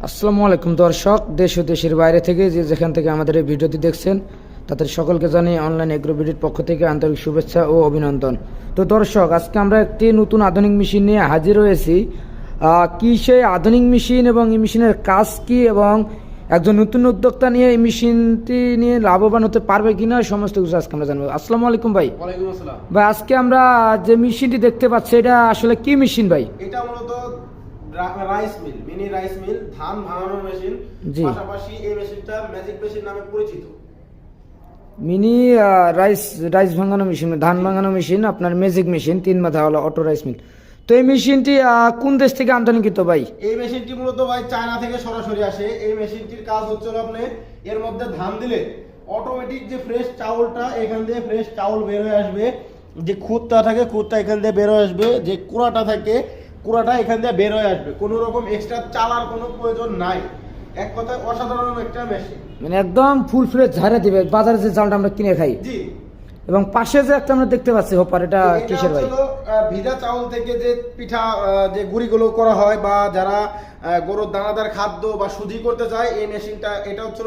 আসসালামু আলাইকুম দর্শক, দেশ ও দেশের বাইরে থেকে যে যেখান থেকে আমাদের এই ভিডিওটি দেখছেন তাদের সকলকে জানিয়ে অনলাইন এগ্রোভিডির পক্ষ থেকে আন্তরিক শুভেচ্ছা ও অভিনন্দন। তো দর্শক, আজকে আমরা একটি নতুন আধুনিক মেশিন নিয়ে হাজির হয়েছি। কি সেই আধুনিক মেশিন এবং এই মেশিনের কাজ কি এবং একজন নতুন উদ্যোক্তা নিয়ে এই মেশিনটি নিয়ে লাভবান হতে পারবে কিনা সমস্ত কিছু আজকে আমরা জানবো। আসসালামু আলাইকুম ভাই। ওয়ালাইকুম আসসালাম ভাই, আজকে আমরা যে মেশিনটি দেখতে পাচ্ছি এটা আসলে কি মেশিন ভাই? এটা মূলত rice mill, mini rice mill, ধান ভাঙানোর মেশিন। জি। পাশাপাশি এই মেশিনটা ম্যাজিক মেশিন নামে পরিচিত। মিনি রাইস ভাঙানো মেশিন, ধান ভাঙানো মেশিন, আপনার ম্যাজিক মেশিন, 3 মাথাওয়ালা অটো রাইস মিল। তো এই মেশিনটি কোন দেশ থেকে আমদানিকৃত ভাই? এই মেশিনটি মূলত ভাই চায়না থেকে সরাসরি আসে। এই মেশিনটির কাজ হচ্ছে আপনি এর মধ্যে ধান দিলে অটোমেটিক যে ফ্রেশ চাউলটা এখান দিয়ে ফ্রেশ চাউল বের হয়ে আসবে। যে খুদটা থাকে খুদটা এখান দিয়ে বের হয়ে আসবে, যে কুড়াটা থাকে কুড়াটা এখান দিয়ে বের হয়ে আসবে। কোনো রকম এক্সট্রা চালার কোনো প্রয়োজন নাই। এক কথায় অসাধারণ একটা মেশিন, মানে একদম ফুল ফ্রেশ ঝাড়ে দিবে বাজারে যে চালটা আমরা কিনে খাই। জি। এবং পাশে যে একটা আমরা দেখতে পাচ্ছি হোপার, এটা কিসের ভাই? ভিজা চাউল থেকে যে পিঠা যে গুঁড়িগুলো করা হয় বা যারা গরুর দানাদার খাদ্য বা সুজি করতে চায়, এই মেশিনটা এটা হচ্ছে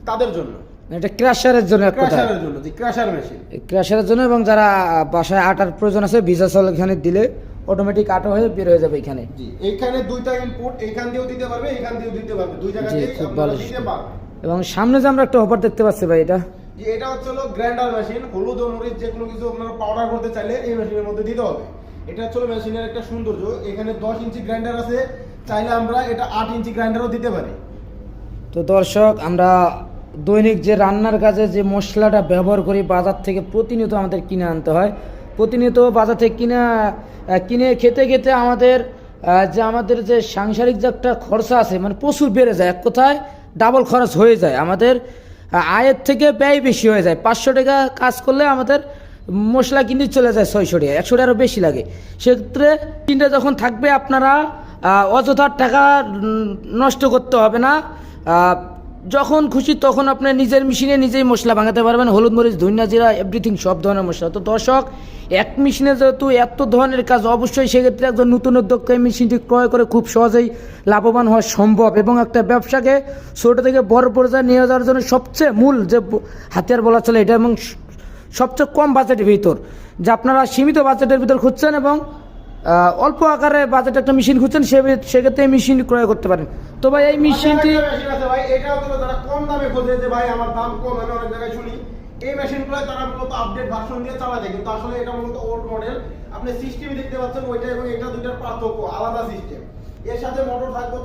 তাদের জন্য। এটা ক্রাশারের জন্য, এক কথা ক্রাশারের জন্য, জি, ক্রাশার মেশিন। ক্রাশারের জন্য, এবং যারা বাসায় আটার প্রয়োজন আছে ভিজা চাল এখানে দিলে অটোমেটিক আটা হয়ে বের হয়ে যাবে এখানে। জি, এইখানে দুইটা ইনপুট, এইখান দিয়েও দিতে পারবে, এইখান দিয়েও দিতে পারবে, দুই জায়গাতেই খুব আপনারা ভালো। দিতে পারবে। এবং সামনে যে আমরা একটা হোপার দেখতে পাচ্ছি ভাই, এটা জি, এটা হচ্ছে গ্রাইন্ডার মেশিন। হলুদ ও মরিচ যে কোনো কিছু আপনারা পাউডার করতে চাইলে এই মেশিনের মধ্যে দিতে হবে। এটা হচ্ছে মেশিনের একটা সৌন্দর্য। এখানে 10 ইঞ্চি গ্রাইন্ডার আছে, চাইলে আমরা এটা 8 ইঞ্চি গ্রাইন্ডারও দিতে পারি। তো দর্শক, আমরা দৈনিক যে রান্নার কাজে যে মশলাটা ব্যবহার করি বাজার থেকে প্রতিনিয়ত আমাদের কিনে আনতে হয়। প্রতিনিয়ত বাজার থেকে কিনে খেতে খেতে আমাদের যে সাংসারিক যে একটা খরচা আছে, মানে প্রচুর বেড়ে যায়। এক কথায় ডাবল খরচ হয়ে যায়, আমাদের আয়ের থেকে ব্যয় বেশি হয়ে যায়। 500 টাকা কাজ করলে আমাদের মশলা কিনে চলে যায় 600 টাকা, 100 টাকারও বেশি লাগে। সেক্ষেত্রে কিনতে যখন থাকবে আপনারা অযথা টাকা নষ্ট করতে হবে না। যখন খুশি তখন আপনি নিজের মেশিনে নিজেই মশলা ভাঙাতে পারবেন, হলুদ মরিচ ধনিয়া জিরা এভরিথিং, সব ধরনের মশলা। তো দর্শক, এক মেশিনে যেহেতু এত ধরনের কাজ, অবশ্যই সেক্ষেত্রে একজন নতুন উদ্যোক্তা এই মেশিনটি ক্রয় করে খুব সহজেই লাভবান হওয়া সম্ভব। এবং একটা ব্যবসাকে ছোট থেকে বড় পর্যায়ে নিয়ে যাওয়ার জন্য সবচেয়ে মূল যে হাতিয়ার বলা চলে এটা, এবং সবচেয়ে কম বাজেটের ভিতর, যে আপনারা সীমিত বাজেটের ভিতর খুঁজছেন এবং অল্প আকারে বাজেট একটা মেশিন খুঁজছেন, সেক্ষেত্রে এই মেশিন ক্রয় করতে পারেন। তো ভাই, এই মেশিনটি এটাও তো যারা কম দামে খোঁজে যে ভাই আমার দাম কম, আমি অনেক জায়গায় শুনি এই মেশিনগুলো তারা মূলত আপডেট ভার্সন দিয়ে চালা যায়, কিন্তু আসলে এটা মূলত ওল্ড মডেল। আপনি সিস্টেম দেখতে পাচ্ছেন ওইটা এবং এটা দুইটার পার্থক্য, আলাদা সিস্টেম। এর সাথে মোটর থাকবে